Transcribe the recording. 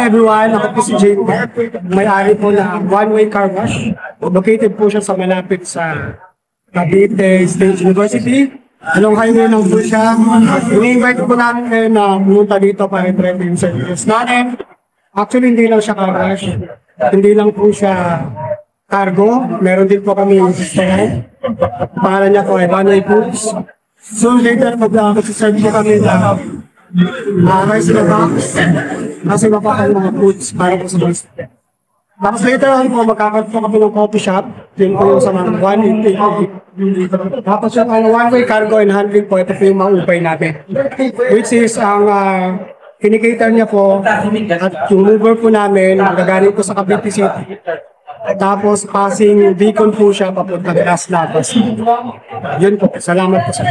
everyone, ako po si Jane Mark. May-ari po na one-way car wash. Located po siya sa malapit sa Cavite State University. Along highway lang po siya. Ini-invite po namin kayo na pumunta dito para i-try yung service natin. Actually, hindi lang siya car wash. Hindi lang po siya cargo. Meron din po kami yung system. Pangalan niya po ay One-Way Foods. So later, mag-serve po kami na rice na box. Kasi mapakal mga foods para po sa mga student. Tapos later on po, magkakaroon po kami ng coffee shop. Yun po yung sa mga 180. Tapos yung one-way cargo and handling po, ito po yung maupay natin. Which is ang kinikater niya po at yung mover po namin, gagaling po sa Cavite City. Tapos passing beacon po siya papunta Las Lapas. Yun po, salamat po sa